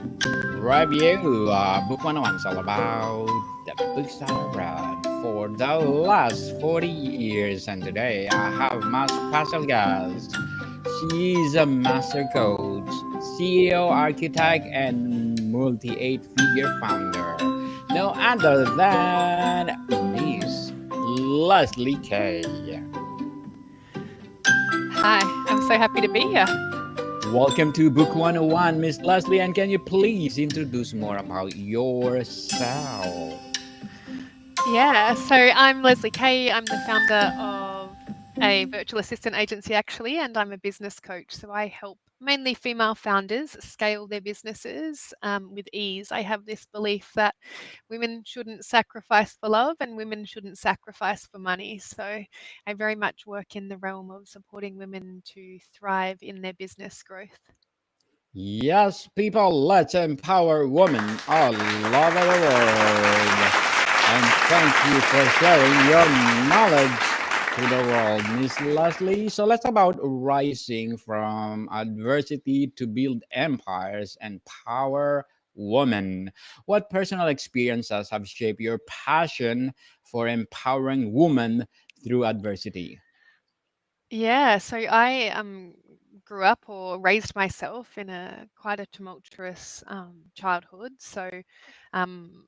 Review Book 101 is all about the books that I read for the last 40 years. And today I have my special guest. She's a master coach, CEO, architect, and multi eight figure founder. No other than Miss Lezly Kaye. Hi, I'm so happy to be here. Welcome to Book 101, Miss Lezly, and can you please introduce more about yourself? Yeah, so I'm Lezly Kaye. I'm the founder of a virtual assistant agency, actually, and I'm a business coach. So I help mainly female founders scale their businesses with ease. I have this belief that women shouldn't sacrifice for love and women shouldn't sacrifice for money. So I very much work in the realm of supporting women to thrive in their business growth. Yes, people, let's empower women all over the world. And thank you for sharing your knowledge to the world, Miss Leslie. So let's talk about rising from adversity to build empires and power women. What personal experiences have shaped your passion for empowering women through adversity? Yeah, so I grew up or raised myself in a quite a tumultuous childhood. So um,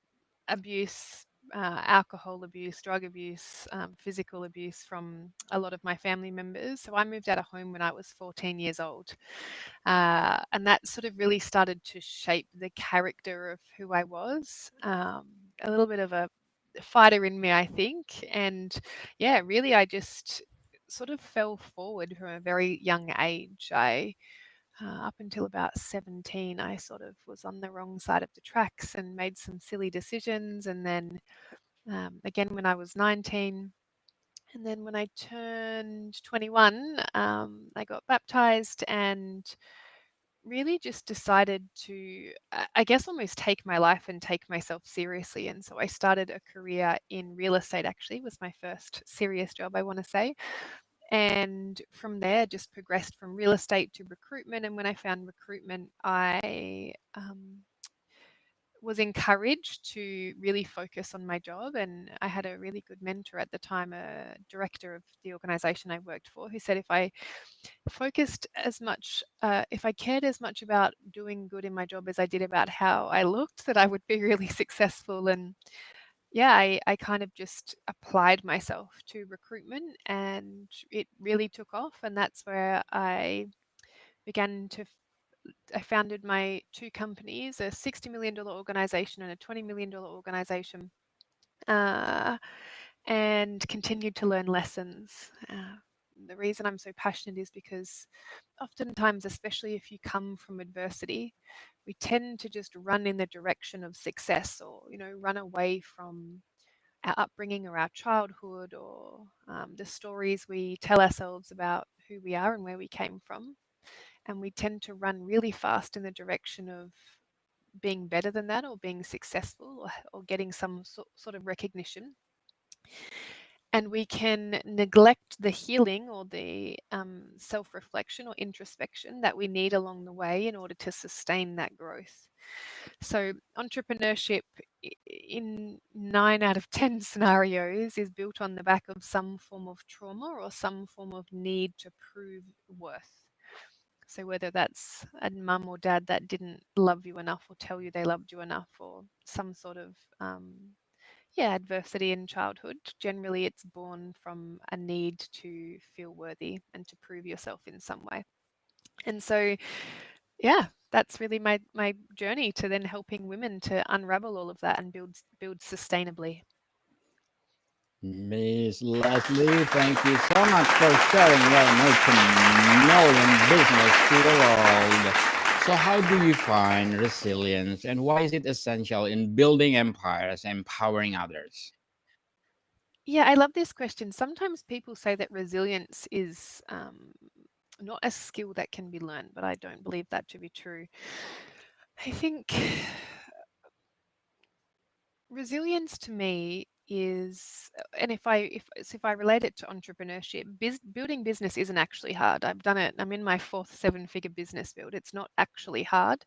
abuse, alcohol abuse, drug abuse, physical abuse from a lot of my family members. So I moved out of home when I was 14 years old. And that sort of really started to shape the character of who I was. A little bit of a fighter in me, I think. And yeah, really, I just sort of fell forward from a very young age. Up until about 17, I sort of was on the wrong side of the tracks and made some silly decisions. And then again, when I was 19, and then when I turned 21, I got baptized and really just decided to, I guess, almost take my life and take myself seriously. And so I started a career in real estate, actually, was my first serious job, I want to say. And from there, just progressed from real estate to recruitment. And when I found recruitment, I was encouraged to really focus on my job. And I had a really good mentor at the time, a director of the organization I worked for, who said if I cared as much about doing good in my job as I did about how I looked, that I would be really successful. And yeah, I kind of just applied myself to recruitment and it really took off. And that's where began to I founded my two companies, a $60 million organization and a $20 million organization, uh, and continued to learn lessons. The reason I'm so passionate is because oftentimes, especially if you come from adversity, we tend to just run in the direction of success or, run away from our upbringing or our childhood or the stories we tell ourselves about who we are and where we came from. And we tend to run really fast in the direction of being better than that or being successful or getting some sort of recognition. And we can neglect the healing or the self reflection or introspection that we need along the way in order to sustain that growth. So, entrepreneurship in 9 out of 10 scenarios is built on the back of some form of trauma or some form of need to prove worth. So whether that's a mum or dad that didn't love you enough or tell you they loved you enough, or some sort of adversity in childhood, generally it's born from a need to feel worthy and to prove yourself in some way. And so, yeah, that's really my journey to then helping women to unravel all of that and build sustainably. Miss Leslie, thank you so much for sharing your multi-million business to the world. So, how do you find resilience and why is it essential in building empires and empowering others? Yeah, I love this question. Sometimes people say that resilience is not a skill that can be learned, but I don't believe that to be true. I think resilience to me is, and if I relate it to entrepreneurship, building business isn't actually hard. I've done it. I'm in my fourth seven-figure business build. It's not actually hard.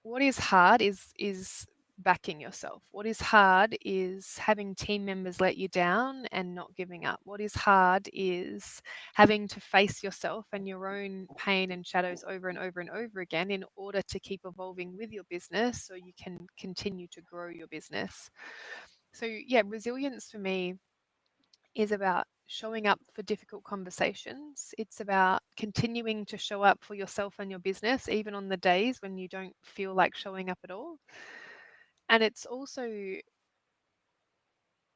what is hard is backing yourself. What is hard is having team members let you down and not giving up. What is hard is having to face yourself and your own pain and shadows over and over and over again in order to keep evolving with your business so you can continue to grow your business. So yeah, resilience for me is about showing up for difficult conversations. It's about continuing to show up for yourself and your business, even on the days when you don't feel like showing up at all. And it's also,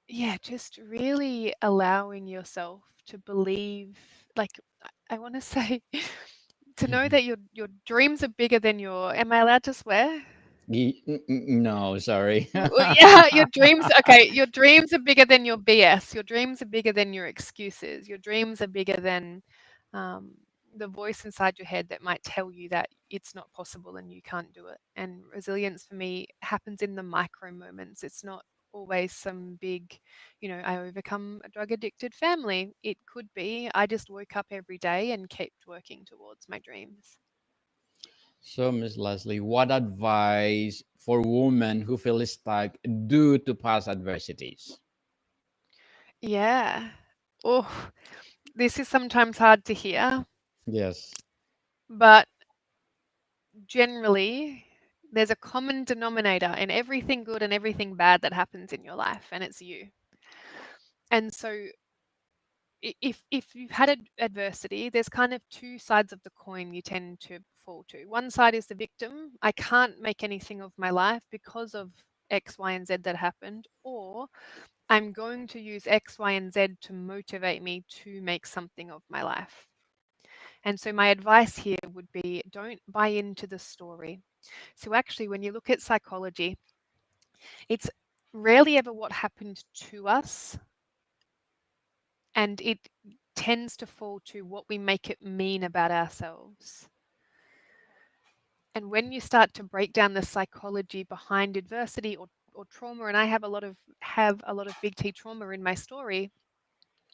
yeah, just really allowing yourself to believe, like, I want to say, to know that your dreams are bigger than your, am I allowed to swear? No, sorry. Yeah, your dreams, okay, your dreams are bigger than your BS. Your dreams are bigger than your excuses. Your dreams are bigger than um, the voice inside your head that might tell you that it's not possible and you can't do it. And resilience for me happens in the micro moments. It's not always some big, I overcome a drug addicted family. It could be I just woke up every day and kept working towards my dreams. So, Miss Leslie, what advice for women who feel stuck due to past adversities? Yeah. Oh, this is sometimes hard to hear, Yes. but generally, there's a common denominator in everything good and everything bad that happens in your life, and it's you. And so, if you've had adversity, there's kind of two sides of the coin you tend to fall to. One side is the victim. I can't make anything of my life because of X, Y, and Z that happened, or I'm going to use X, Y, and Z to motivate me to make something of my life. And so, my advice here would be don't buy into the story. So, actually, when you look at psychology, it's rarely ever what happened to us, and it tends to fall to what we make it mean about ourselves. And when you start to break down the psychology behind adversity or trauma, and I have a lot of big T trauma in my story,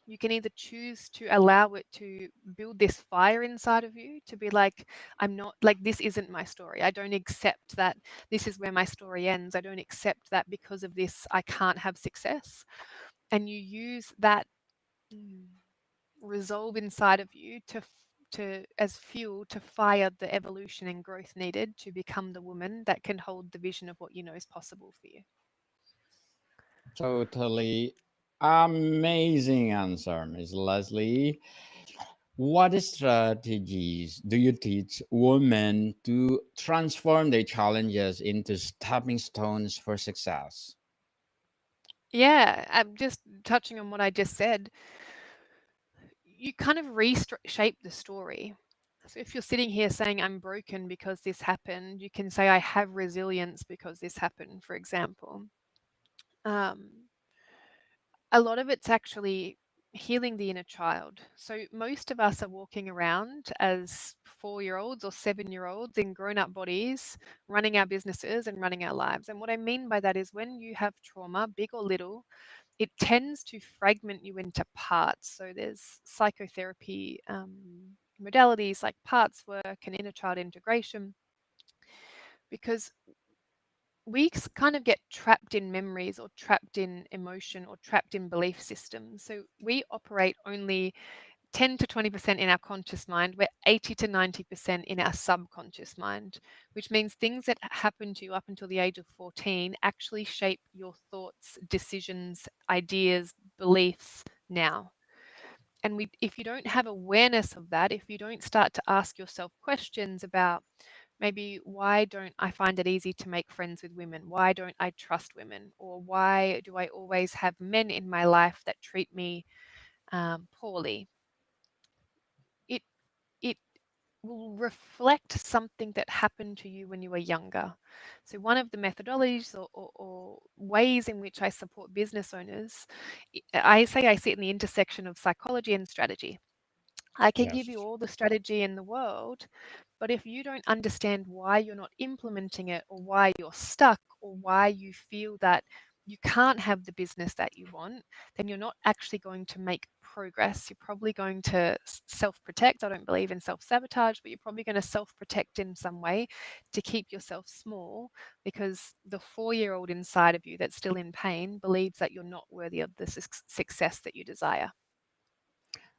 you can either choose to allow it to build this fire inside of you to be like, I'm not like, this isn't my story. I don't accept that this is where my story ends. I don't accept that because of this, I can't have success. And you use that mm, resolve inside of you to as fuel to fire the evolution and growth needed to become the woman that can hold the vision of what you know is possible for you. Totally amazing answer, Miss Leslie. What strategies do you teach women to transform their challenges into stepping stones for success? Yeah, I'm just touching on what I just said. You kind of reshape the story. So if you're sitting here saying, I'm broken because this happened, you can say, I have resilience because this happened, for example. Um, a lot of it's actually healing the inner child. So most of us are walking around as 4-year olds or 7-year olds in grown up bodies, running our businesses and running our lives. And what I mean by that is when you have trauma, big or little, it tends to fragment you into parts. So there's psychotherapy modalities like parts work and inner child integration, because we kind of get trapped in memories or trapped in emotion or trapped in belief systems. So we operate only 10 to 20% in our conscious mind. We're 80 to 90% in our subconscious mind, which means things that happen to you up until the age of 14 actually shape your thoughts, decisions, ideas, beliefs now. And if you don't have awareness of that, if you don't start to ask yourself questions about maybe why don't I find it easy to make friends with women? Why don't I trust women? Or why do I always have men in my life that treat me poorly? It it will reflect something that happened to you when you were younger. So one of the methodologies or ways in which I support business owners, I say I sit in the intersection of psychology and strategy. I can give you Yes. all the strategy in the world, but if you don't understand why you're not implementing it or why you're stuck or why you feel that you can't have the business that you want, then you're not actually going to make progress. You're probably going to self protect. I don't believe in self sabotage, but you're probably going to self protect in some way to keep yourself small, because the 4-year-old inside of you that's still in pain believes that you're not worthy of the success that you desire.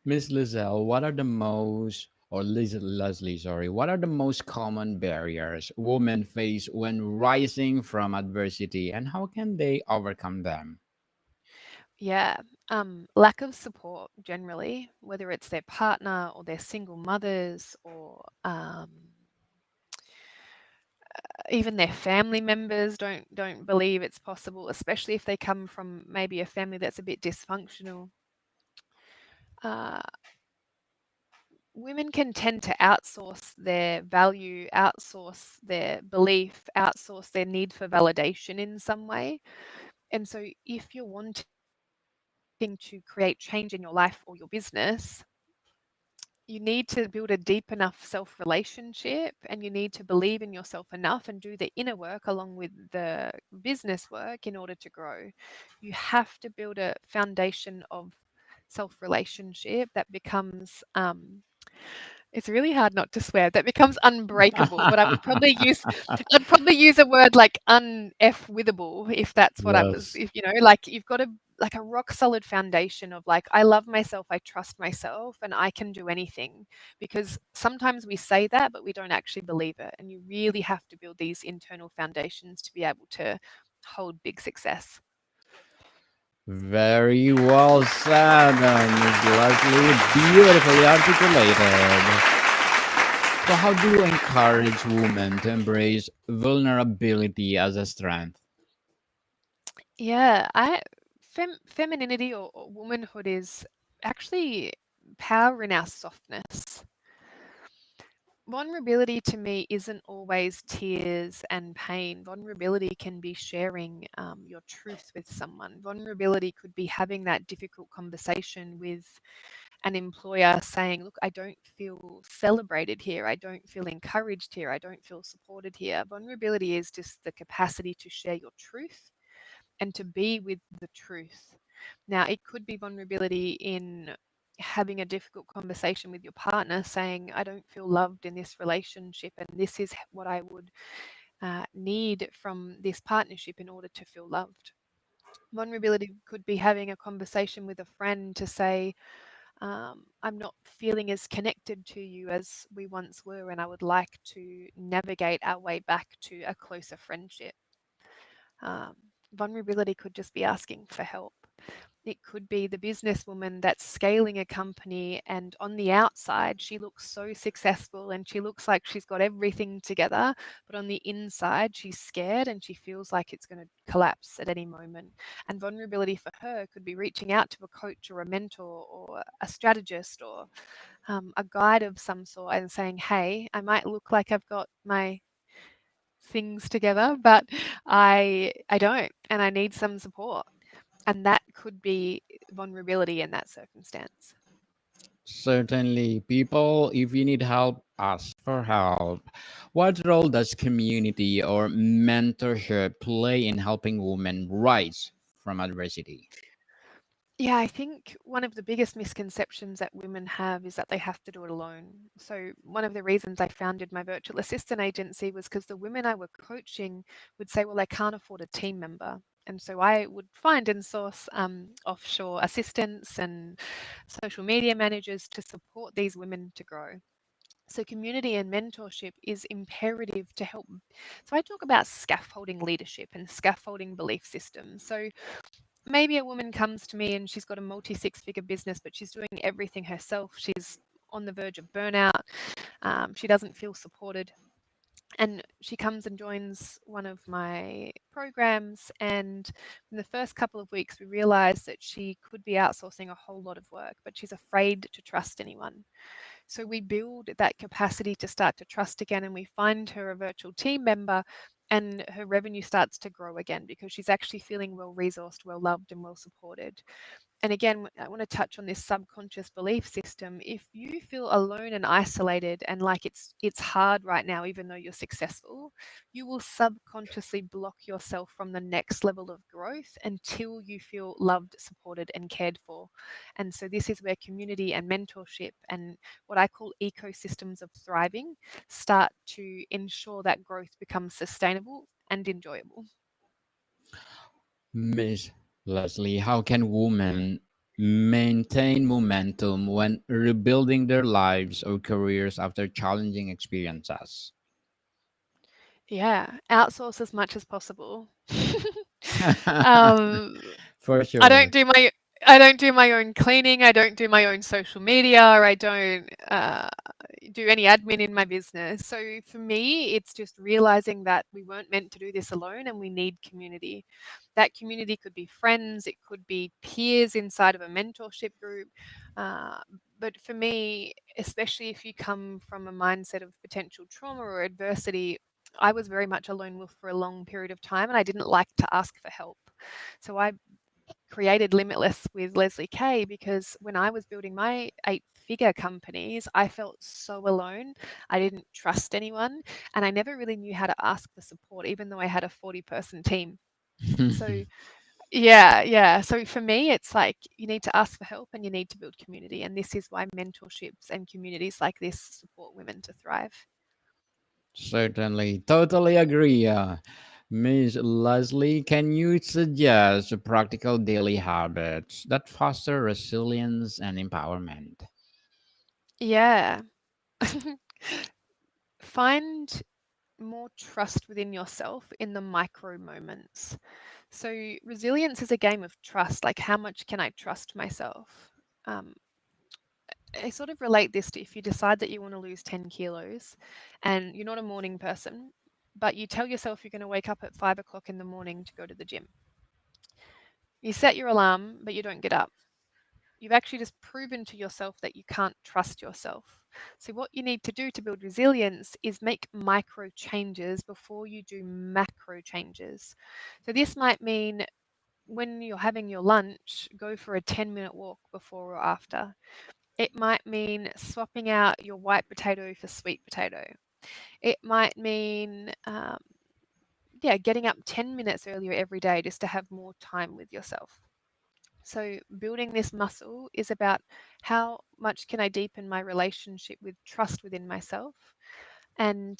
Miss Lizelle, what are the most, or Leslie, sorry, what are the most common barriers women face when rising from adversity, and how can they overcome them? Yeah, lack of support generally, whether it's their partner or their single mothers or even their family members don't believe it's possible, especially if they come from maybe a family that's a bit dysfunctional. Uh, Women can tend to outsource their value, outsource their belief, outsource their need for validation in some way. And so, if you're wanting to create change in your life or your business, you need to build a deep enough self relationship, and you need to believe in yourself enough and do the inner work along with the business work in order to grow. You have to build a foundation of self relationship that becomes it's really hard not to swear. That becomes unbreakable, but I'd probably use a word like un-F withable if that's what I was, Yes. if like you've got a like a rock solid foundation of like, I love myself, I trust myself, and I can do anything. Because sometimes we say that, but we don't actually believe it. And you really have to build these internal foundations to be able to hold big success. Very well said, Miss Leslie. Beautifully articulated. So, how do you encourage women to embrace vulnerability as a strength? Yeah, femininity or womanhood is actually power in our softness. Vulnerability to me isn't always tears and pain. Vulnerability can be sharing your truth with someone. Vulnerability could be having that difficult conversation with an employer saying, look, I don't feel celebrated here. I don't feel encouraged here. I don't feel supported here. Vulnerability is just the capacity to share your truth and to be with the truth. Now, it could be vulnerability in having a difficult conversation with your partner saying, I don't feel loved in this relationship, and this is what I would need from this partnership in order to feel loved. Vulnerability could be having a conversation with a friend to say, I'm not feeling as connected to you as we once were, and I would like to navigate our way back to a closer friendship. Um, Vulnerability could just be asking for help. It could be the businesswoman that's scaling a company, and on the outside, she looks so successful and she looks like she's got everything together. But on the inside, she's scared and she feels like it's going to collapse at any moment. And vulnerability for her could be reaching out to a coach or a mentor or a strategist or a guide of some sort and saying, hey, I might look like I've got my things together, but I don't, and I need some support. And that could be vulnerability in that circumstance. Certainly, people, if you need help, ask for help. What role does community or mentorship play in helping women rise from adversity? Yeah, I think one of the biggest misconceptions that women have is that they have to do it alone. So, one of the reasons I founded my virtual assistant agency was because the women I were coaching would say, well, I can't afford a team member. And so I would find and source offshore assistants and social media managers to support these women to grow. So, community and mentorship is imperative to help. So, I talk about scaffolding leadership and scaffolding belief systems. So, maybe a woman comes to me and she's got a multi six-figure business, but she's doing everything herself. She's on the verge of burnout. She doesn't feel supported. And she comes and joins one of my programs. And in the first couple of weeks, we realized that she could be outsourcing a whole lot of work, but she's afraid to trust anyone. So we build that capacity to start to trust again, and we find her a virtual team member, and her revenue starts to grow again because she's actually feeling well resourced, well loved, and well supported. and again, I want to touch on this subconscious belief system. If you feel alone and isolated and like it's hard right now, even though you're successful, you will subconsciously block yourself from the next level of growth until you feel loved, supported, and cared for. And so this is where community and mentorship and what I call ecosystems of thriving start to ensure that growth becomes sustainable and enjoyable. Miss Leslie, how can women maintain momentum when rebuilding their lives or careers after challenging experiences? Yeah, outsource as much as possible. um, For I sure. don't do my I don't do my own cleaning. I don't do my own social media. I don't do any admin in my business. So for me, it's just realizing that we weren't meant to do this alone, and we need community. That community could be friends, it could be peers inside of a mentorship group. Uh, but for me, especially if you come from a mindset of potential trauma or adversity, I was very much a lone wolf for a long period of time, and I didn't like to ask for help. So I created Limitless with Lezly Kaye because when I was building my 8-figure companies, I felt so alone. I didn't trust anyone, and I never really knew how to ask for support, even though I had a 40-person team. So, yeah. So for me, it's like you need to ask for help and you need to build community. And this is why mentorships and communities like this support women to thrive. Certainly, totally agree. Miss Leslie, can you suggest practical daily habits that foster resilience and empowerment? Yeah. Find more trust within yourself in the micro moments. So, resilience is a game of trust. Like, how much can I trust myself? Um, I sort of relate this to if you decide that you want to lose 10 kilos and you're not a morning person, but you tell yourself you're going to wake up at 5 o'clock in the morning to go to the gym. You set your alarm, but you don't get up. You've actually just proven to yourself that you can't trust yourself. So, what you need to do to build resilience is make micro changes before you do macro changes. So, this might mean when you're having your lunch, go for a 10-minute walk before or after. It might mean swapping out your white potato for sweet potato. It might mean, yeah, getting up 10 minutes earlier every day just to have more time with yourself. So, building this muscle is about how much can I deepen my relationship with trust within myself. And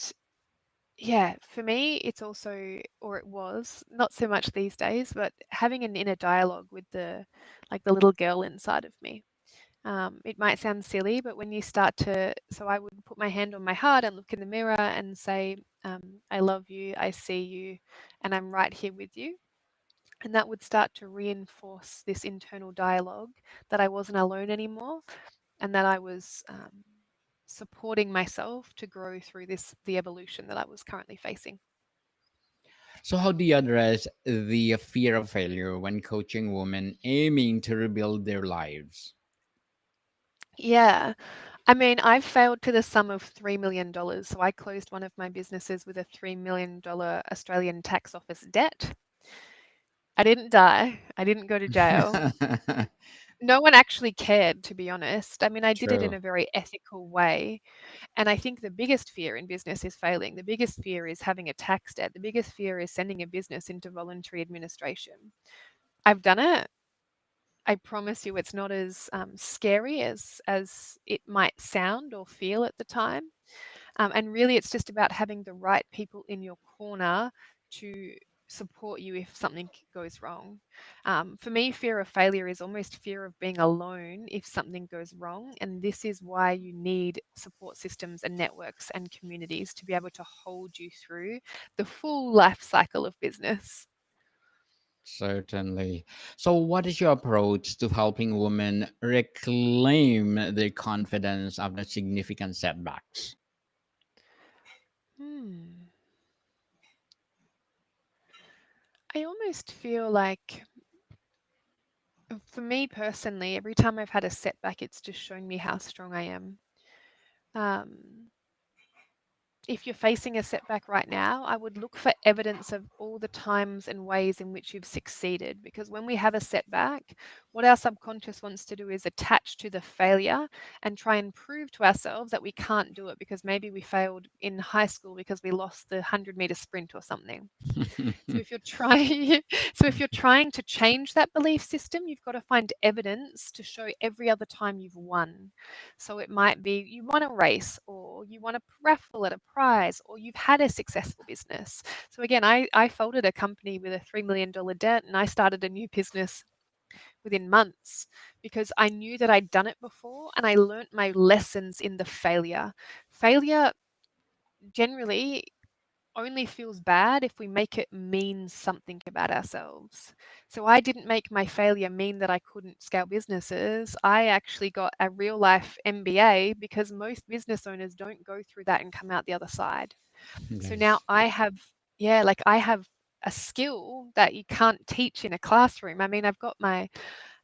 yeah, for me, it's also, or it was, not so much these days, but having an inner dialogue with the little girl inside of me. It might sound silly, but when you start to, so I would put my hand on my heart and look in the mirror and say, I love you, I see you, and I'm right here with you. And that would start to reinforce this internal dialogue that I wasn't alone anymore and that I was supporting myself to grow through the evolution that I was currently facing. So, how do you address the fear of failure when coaching women aiming to rebuild their lives? Yeah. I mean, I've failed to the sum of $3 million. So I closed one of my businesses with a $3 million Australian tax office debt. I didn't die. I didn't go to jail. No one actually cared, to be honest. I mean, I did it in True. a very ethical way. And I think the biggest fear in business is failing. The biggest fear is having a tax debt. The biggest fear is sending a business into voluntary administration. I've done it. I promise you, it's not as scary as it might sound or feel at the time. And really, it's just about having the right people in your corner to support you if something goes wrong. For me, fear of failure is almost fear of being alone if something goes wrong. And this is why you need support systems and networks and communities to be able to hold you through the full life cycle of business. Certainly. So, what is your approach to helping women reclaim their confidence after significant setbacks? Hmm. I almost feel like, for me personally, every time I've had a setback, it's just shown me how strong I am. Um, if you're facing a setback right now, I would look for evidence of all the times and ways in which you've succeeded. Because when we have a setback, what our subconscious wants to do is attach to the failure and try and prove to ourselves that we can't do it because maybe we failed in high school because we lost the 100-meter sprint or something. So if you're trying so if you're trying to change that belief system, you've got to find evidence to show every other time you've won. So it might be you won a race or you won a raffle at a prize or you've had a successful business. So again, I folded a company with a $3 million debt and I started a new business within months because I knew that I'd done it before and I learnt my lessons in the failure. Failure generally only feels bad if we make it mean something about ourselves. So I didn't make my failure mean that I couldn't scale businesses. I actually got a real life MBA because most business owners don't go through that and come out the other side. So now Yes. I have, yeah, like I have a skill that you can't teach in a classroom. I mean, I've got my,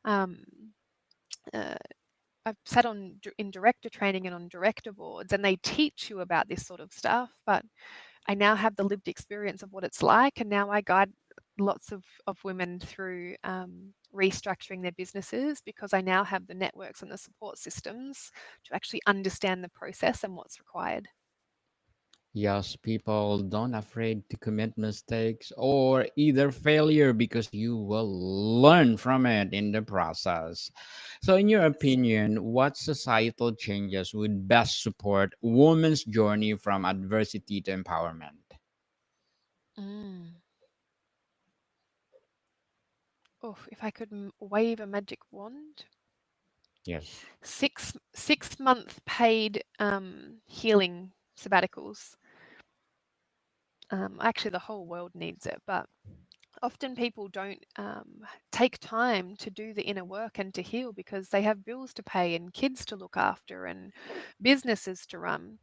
um, uh, I've sat on in director training and on director boards, and they teach you about this sort of stuff. But I now have the lived experience of what it's like, and now I guide lots of women through restructuring their businesses because I now have the networks and the support systems to actually understand the process and what's required. Yes, people don't afraid to commit mistakes or either failure because you will learn from it in the process. So in your Yes. opinion, what societal changes would best support women's journey from adversity to empowerment? Mm. Oh, if I could wave a magic wand, Yes. 6 month paid healing sabbaticals. Actually, the whole world needs it, but often people don't take time to do the inner work and to heal because they have bills to pay and kids to look after and businesses to run.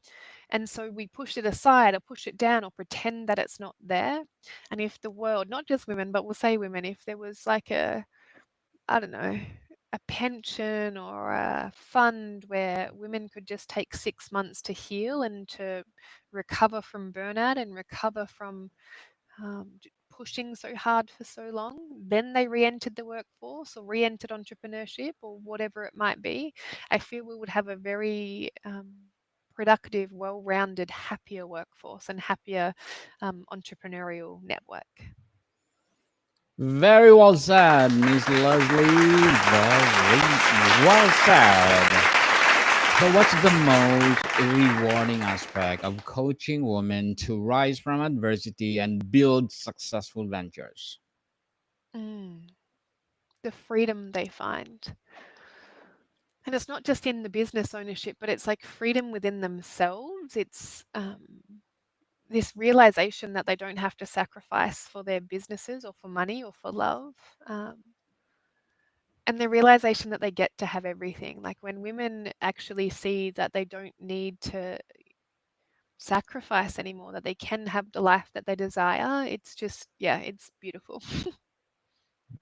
And so we push it aside or push it down or pretend that it's not there. And if the world, not just women, but we'll say women, if there was like I don't know, a pension or a fund where women could just take 6 months to heal and to recover from burnout and recover from pushing so hard for so long, then they re entered the workforce or re entered entrepreneurship or whatever it might be, I feel we would have a very productive, well rounded, happier workforce and happier entrepreneurial network. Very well said, Miss Leslie. Very well said. So, what's the most rewarding aspect of coaching women to rise from adversity and build successful ventures? Mm, the freedom they find. And it's not just in the business ownership, but it's like freedom within themselves. It's this realization that they don't have to sacrifice for their businesses or for money or for love. Um, and the realization that they get to have everything. Like when women actually see that they don't need to sacrifice anymore, that they can have the life that they desire, it's just, yeah, it's beautiful.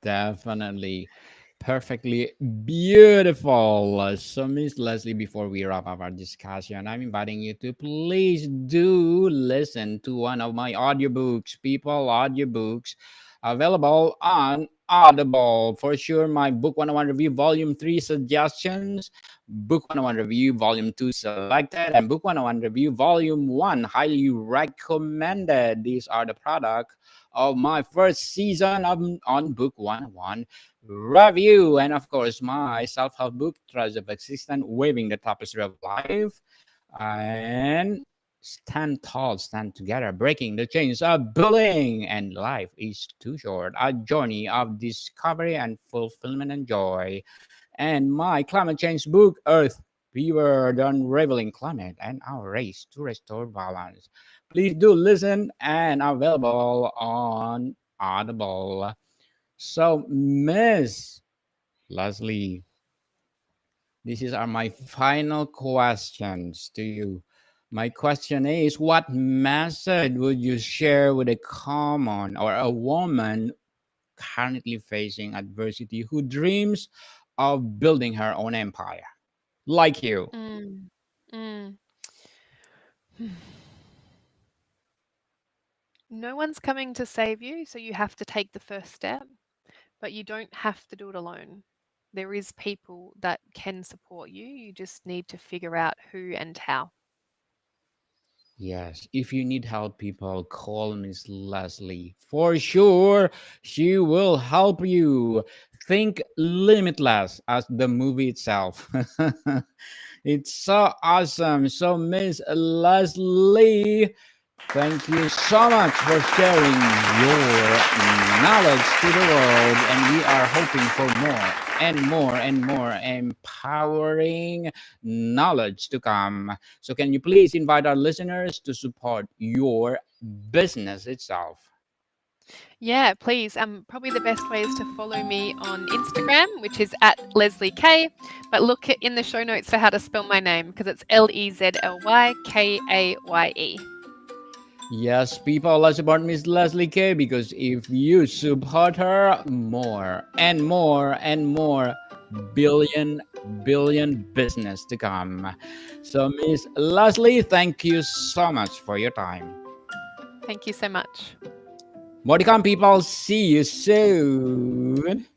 Definitely. Perfectly beautiful. So, Miss Leslie, before we wrap up our discussion, I'm inviting you to please do listen to one of my audiobooks, people audiobooks, available on Audible. For sure, my Book 101 Review Volume 3 Suggestions, Book 101 Review Volume 2 Selected, and Book 101 Review Volume 1 Highly Recommended. These are the product of my first season of on Book 101 Review. And of course, my self help book, Trust of Existence, Waving the Tapestry of Life, and Stand Tall, Stand Together, Breaking the Chains of Bullying. And Life is Too Short, a journey of discovery and fulfillment and joy. And my climate change book, Earth, Fever, the Unraveling Climate, and Our Race to Restore Balance. Please do listen and available on Audible. So, Miss Leslie, this is are my final questions to you. My question is, what message would you share with a common or a woman currently facing adversity who dreams of building her own empire? Like you. Mm, mm. No one's coming to save you, so you have to take the first step, but you don't have to do it alone. There is people that can support you. You just need to figure out who and how. Yes, if you need help, people, call Miss Leslie. For sure, she will help you. Think limitless as the movie itself. It's so awesome. So, Miss Leslie, thank you so much for sharing your knowledge to the world. And we are hoping for more and more and more empowering knowledge to come. So, can you please invite our listeners to support your business itself? Yeah, please. Probably the best way is to follow me on Instagram, which is at Lezly Kaye. But look in the show notes for how to spell my name because it's Lezly Kaye. Yes, people, let's support Miss Leslie Kay because if you support her, more and more and more billion business to come. So, Miss Leslie, thank you so much for your time. Thank you so much. More to come, people. See you soon.